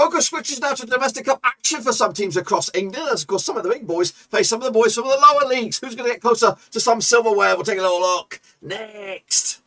Focus switches now to domestic cup action for some teams across England, as of course some of the big boys face some of the boys from the lower leagues. Who's going to get closer to some silverware? We'll take a little look next.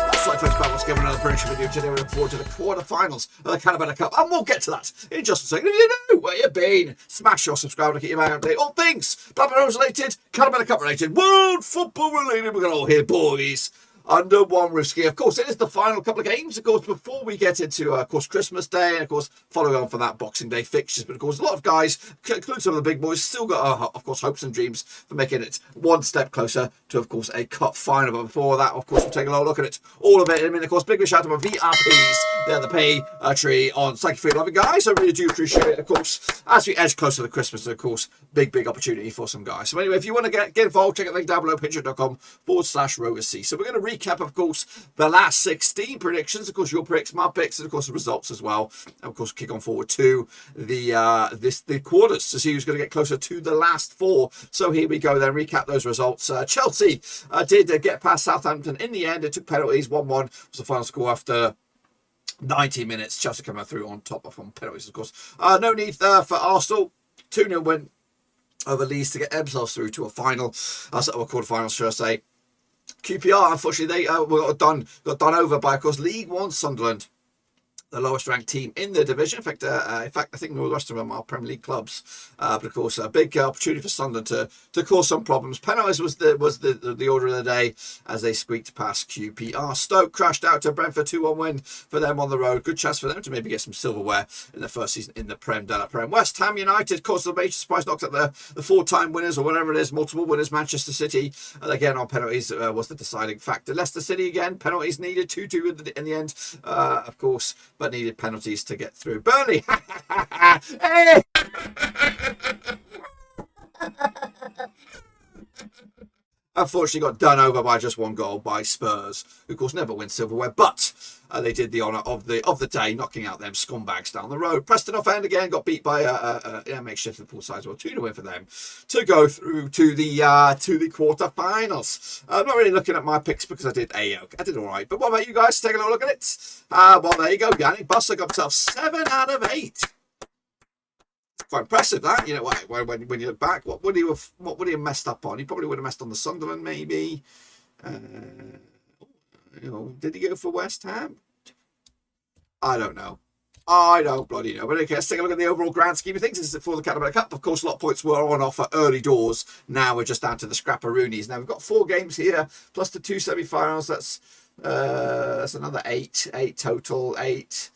That's like Flex Battles giving another British video today. We look forward to the quarterfinals of the Carabao Cup, and we'll get to that in just a second. If you know where you've been, smash your subscribe to keep your mind updated. All things Blackburn Rovers related, Carabao Cup related, world football related. We're going to all hear boys under one roof ski. Of course, it is the final couple of games, of course, before we get into, of course, Christmas Day, and, of course, following on from that Boxing Day fixtures. But, of course, a lot of guys, including some of the big boys, still got, of course, hopes and dreams for making it one step closer to, of course, a cup final. But before that, of course, we'll take a look at it, all of it. I mean, of course, big shout out to my VRPs. They're the pay tree on Thank you for your loving, guys. I really do appreciate it, of course, as we edge closer to Christmas. Of course, big opportunity for some guys. So anyway, if you want to get involved, check out the link down below, patreon.com/RoversC. So we're going to recap, of course, the last 16 predictions. Of course, your picks, my picks, and of course the results as well. And of course, kick on forward to the the quarters to see who's going to get closer to the last four. So here we go then, recap those results. Chelsea did get past Southampton in the end. It took penalties. 1-1 was the final score after 90 minutes. Chelsea coming through on top of on penalties, of course. No need for Arsenal. 2-0 win over Leeds to get themselves through to a final. Or quarterfinals, should I say. QPR, unfortunately, they got done over by, of course, League One Sunderland, the lowest ranked team in the division. In fact, I think the rest of them are Premier League clubs. But of course, a big opportunity for Sunderland to cause some problems. Penalties was the order of the day as they squeaked past QPR. Stoke crashed out to Brentford, 2-1 win for them on the road. Good chance for them to maybe get some silverware in the first season in the Prem de la Prem. West Ham United caused a major surprise, knocked out the four-time winners, or whatever it is, multiple winners, Manchester City. And again, on penalties was the deciding factor. Leicester City again, penalties needed, 2-2 in the end, of course, but needed penalties to get through. Burnley, hey! Unfortunately got done over by just one goal by Spurs, who of course never win silverware, but they did the honour of the day, knocking out them scumbags down the road. Preston off end again, got beat by makeshift Liverpool side as well. 2-0 win for them to go through to the quarterfinals. I'm not really looking at my picks because I did all right. But what about you guys? Take a little look at it. Well, there you go. Yannick Buster got himself 7 out of 8. Quite impressive, that. You know, when you look back, what would he have messed up on? He probably would have messed on the Sunderland, maybe. Did he go for West Ham? I don't know. I don't bloody know. But okay, let's take a look at the overall grand scheme of things. This is for the Carabao Cup. Of course, a lot of points were on offer early doors. Now we're just down to the scrapperoonies. Now we've got 4 games here, plus the 2 semi-finals. That's another 8 total. 8.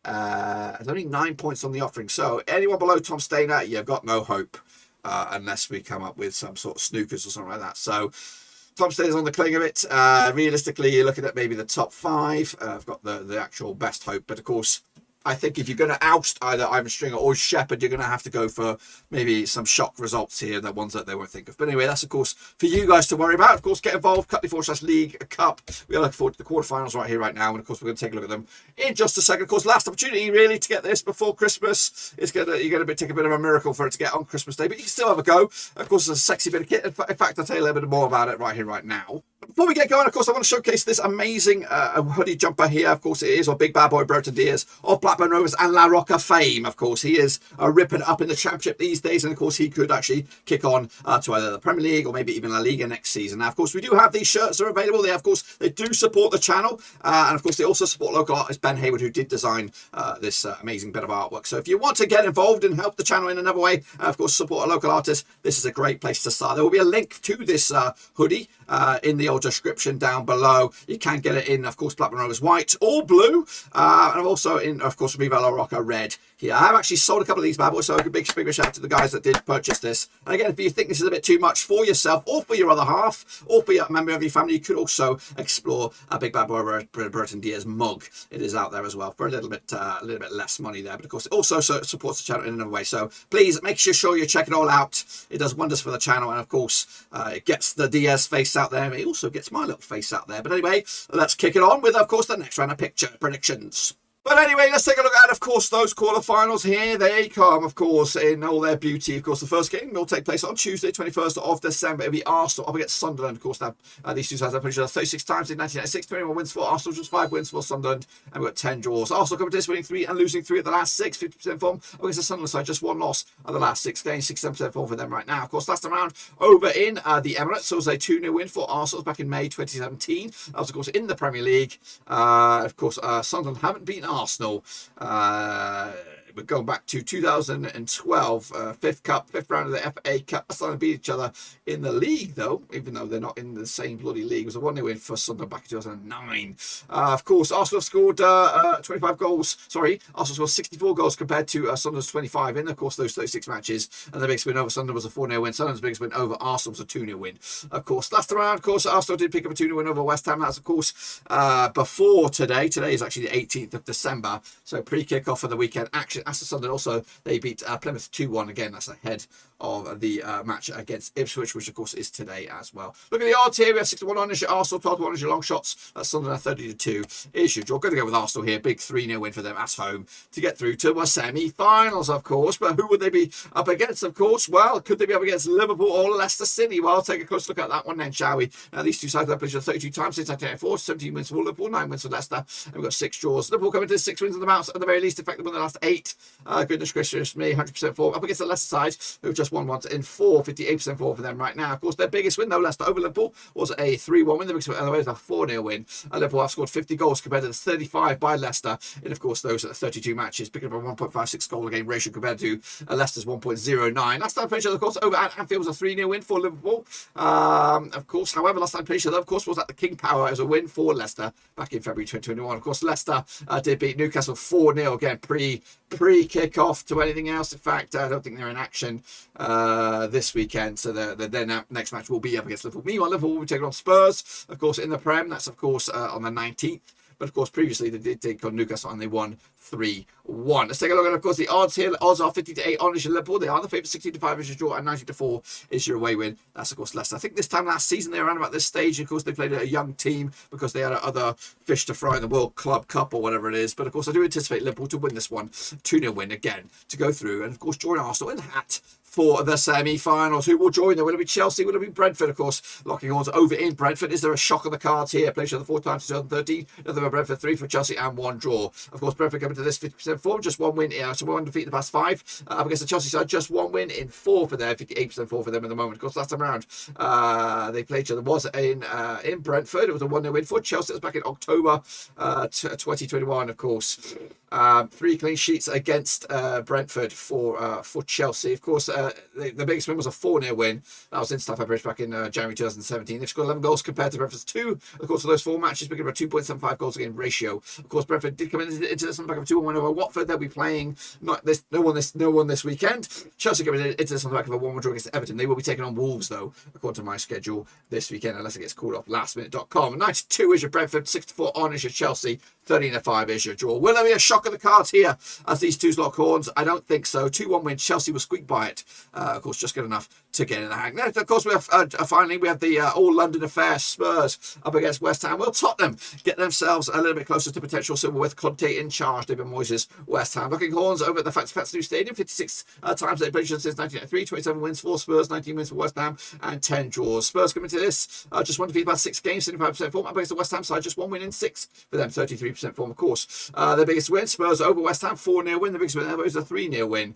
There's only 9 points on the offering. So anyone below Tom Stainer, you've got no hope unless we come up with some sort of snookers or something like that. So Tom Stainer's on the cling of it. Realistically, you're looking at maybe the top 5. I've got the actual best hope. But of course, I think if you're going to oust either Ivan Stringer or Shepherd, you're going to have to go for maybe some shock results here, the ones that they won't think of. But anyway, that's, of course, for you guys to worry about. Of course, get involved, /League Cup. We are looking forward to the quarterfinals right here, right now. And, of course, we're going to take a look at them in just a second. Of course, last opportunity, really, to get this before Christmas. You're going to take a bit of a miracle for it to get on Christmas Day, but you can still have a go. Of course, it's a sexy bit of kit. In fact, I'll tell you a little bit more about it right here, right now. Before we get going, of course, I want to showcase this amazing hoodie jumper here. Of course, it is our big bad boy, Brereton Diaz, of Blackburn Rovers and La Roca fame. Of course, he is ripping up in the Championship these days, and of course, he could actually kick on to either the Premier League or maybe even La Liga next season. Now, of course, we do have these shirts that are available. They do support the channel, and of course, they also support local artist Ben Hayward, who did design this amazing bit of artwork. So if you want to get involved and help the channel in another way, of course, support a local artist, this is a great place to start. There will be a link to this hoodie in the old description down below. You can get it in, of course, Blackburn Rovers white or blue, and also in, of course, Viva La Roca red here. I have actually sold a couple of these bad boys, so a big shout out to the guys that did purchase this. And again, if you think this is a bit too much for yourself or for your other half or for a member of your family, you could also explore a big bad boy Brereton Diaz mug. It is out there as well for a little bit less money there, but of course it also supports the channel in another way. So please make sure you check it all out. It does wonders for the channel, and of course it gets the Diaz face out there. He also gets my little face out there. But anyway, let's kick it on with, of course, the next round of picture predictions. But anyway, let's take a look at, of course, those quarterfinals here. They come, of course, in all their beauty. Of course, the first game will take place on Tuesday, 21st of December. It'll be Arsenal up against Sunderland. Of course, now these two sides have played each other 36 times in 1996. 21 wins for Arsenal, just 5 wins for Sunderland, and we've got 10 draws. Arsenal coming to this, winning 3 and losing 3 at the last 6, 50% form. Against the Sunderland side, just 1 loss at the last 6 games, 67% form for them right now. Of course, last time around over in the Emirates, so it was a 2-0 win for Arsenal back in May 2017. That was, of course, in the Premier League. Of course, Sunderland haven't beaten Arsenal. We're going back to 2012, 5th round of the FA Cup. Sunderland beat each other in the league, though, even though they're not in the same bloody league. It was a 1-0 win for Sunderland back in 2009. Of course, Arsenal have scored 25 goals. Sorry, Arsenal scored 64 goals compared to Sunderland's 25 in, of course, those 36 matches. And the biggest win over Sunderland was a 4-0 win. Sunderland's biggest win over Arsenal was a 2-0 win. Of course, last round, of course, Arsenal did pick up a 2-0 win over West Ham. That's, of course, before today. Today is actually the 18th of December. So pre-kick-off for the weekend action. As the Sunderland also, they beat Plymouth 2-1. Again, that's ahead of the match against Ipswich, which of course is today as well. Look at the odds here. We have 6-1 on as your Arsenal, 12-1 as your long shots. That's Sunderland 30-2 is your draw. Going to go with Arsenal here. Big 3-0 win for them at home to get through to a semi-finals, of course. But who would they be up against, of course? Well, could they be up against Liverpool or Leicester City? Well, I'll take a close look at that one then, shall we? Now, these two sides have played 32 times since 1994. 17 wins for Liverpool, 9 wins for Leicester, and we've got 6 draws. Liverpool coming to 6 wins on the bounce at the very least. In fact, they won the last 8. Goodness gracious me, 100% form up against the Leicester side, who've just won once in 4, 58% form for them right now. Of course, their biggest win, though, Leicester over Liverpool, was a 3-1 win. The biggest win, otherwise, a 4-0 win. Liverpool have scored 50 goals compared to the 35 by Leicester in, of course, those 32 matches, picking up a 1.56 goal a game ratio compared to Leicester's 1.09. Last time played, of course, over at Anfield was a 3-0 win for Liverpool. Of course, however, last time played, of course, was at the King Power as a win for Leicester back in February 2021. Of course, Leicester did beat Newcastle 4-0 again pre-kick-off to anything else. In fact, I don't think they're in action this weekend, so their next match will be up against Liverpool. Meanwhile, Liverpool will be taking on Spurs, of course, in the Prem. That's, of course, on the 19th. But, of course, previously they did take on Newcastle and they won 3-1. Let's take a look at, of course, the odds here. The odds are 50-8 on is your Liverpool. They are the favourite. 16-5 is your draw, and 90-4 is your away win. That's, of course, Leicester. I think this time last season they were around about this stage. Of course, they played a young team because they had other fish to fry in the World Club Cup or whatever it is. But, of course, I do anticipate Liverpool to win this one. 2-0 win again to go through. And, of course, join Arsenal in the hat for the semi-finals. Who will join them? Will it be Chelsea? Will it be Brentford? Of course, locking horns over in Brentford. Is there a shock on the cards here? Played each other 4 times in 2013. Another Brentford, 3 for Chelsea and 1 draw. Of course, Brentford coming to this 50% form, just 1 win. So 1 defeat in the past 5. Up against the Chelsea side, just 1 win in 4 for them. 58% form for them at the moment. Of course, last time around, they played each other was in Brentford. It was a 1-0 win for Chelsea. It was back in October 2021, of course. 3 clean sheets against Brentford for Chelsea. Of course, the biggest win was a 4-0 win. That was in Stamford Bridge back in January 2017. They've scored 11 goals compared to Brentford's 2. Of course, for those 4 matches, picking up a 2.75 goals a game ratio. Of course, Brentford did come into this on the back of a 2-1 win over Watford. They'll be playing no one this weekend. Chelsea coming into this on the back of a 1-1 draw against Everton. They will be taking on Wolves, though, according to my schedule this weekend, unless it gets called off lastminute.com. 92 is your Brentford, 64 on is your Chelsea, 13-5 is your draw. Will there be a shock of the cards here as these two lock horns? I don't think so. 2-1 win. Chelsea will squeak by it. Of course, just good enough to get in the hang. Then, of course, we have finally we have the all-London affair, Spurs up against West Ham. Will Tottenham get themselves a little bit closer to potential silver with Conte in charge? David Moyes' West Ham. Looking horns over at the Fats New Stadium. 56 times they've played since 1993. 27 wins for Spurs, 19 wins for West Ham, and 10 draws. Spurs coming to this just 1 defeat, about 6 games, 75% form. Up against the West Ham side, just 1 win in 6 for them, 33% form, of course. Their biggest win, Spurs over West Ham, 4-0 win. The biggest win there was a 3-0 win.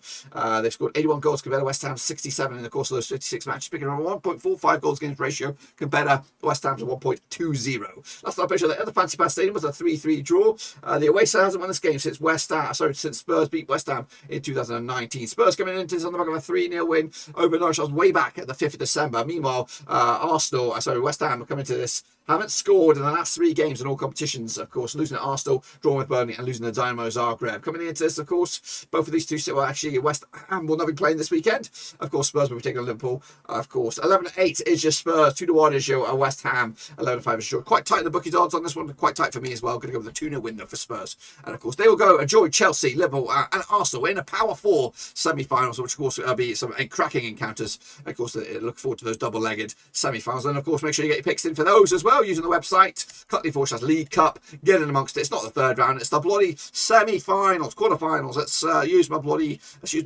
They've scored 81 goals compared to West Ham, 67 in the course of those 56 matches, picking up a 1.45 goals against ratio compared to West Ham's 1.20. Last time I picture the other Fancy Pass Stadium was a 3-3 draw. The away side hasn't won this game since since Spurs beat West Ham in 2019. Spurs coming into this on the back of a 3-0 win over Norwich way back at the 5th of December. Meanwhile, West Ham are coming to this haven't scored in the last 3 games in all competitions, of course, losing at Arsenal, drawing with Burnley, and losing to Dynamo Zagreb. Coming into this, of course, both of these two, well, actually, West Ham will not be playing this weekend. Of course, Spurs will be taking on Liverpool. Of course, 11-8 is your Spurs, 2-1 is your West Ham, 11-5 is your. Quite tight in the bookies odds on this one, quite tight for me as well. Going to go with the 2-0 window for Spurs. And of course, they will go enjoy Chelsea, Liverpool, and Arsenal in a Power 4 semi-finals, which of course will be some cracking encounters. Of course, look forward to those double-legged semi-finals. And of course, make sure you get your picks in for those as well using the website. Cutley/League Cup. Get in amongst it. It's not the 3rd round. It's the bloody semi-finals, quarter-finals. Let's use my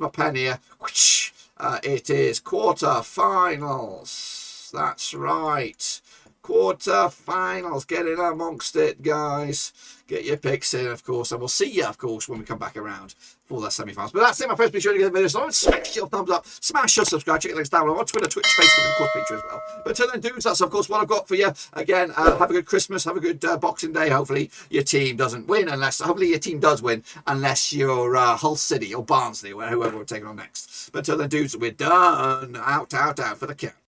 pen here. It is quarter-finals. That's right. Quarter-finals. Get in amongst it, guys. Get your picks in, of course, and we'll see you, of course, when we come back around for the semi-finals. But that's it, my friends. Be sure to give the video so smash your thumbs up, smash your subscribe, check the links down below on Twitter, Twitch, Facebook, and of course, Patreon as well. But until then, dudes, that's of course what I've got for you. Again, have a good Christmas, have a good Boxing Day. Hopefully, your team doesn't win, hopefully your team does win, unless you're Hull City or Barnsley or whoever we're taking on next. But until then, dudes, we're done. Out for the count.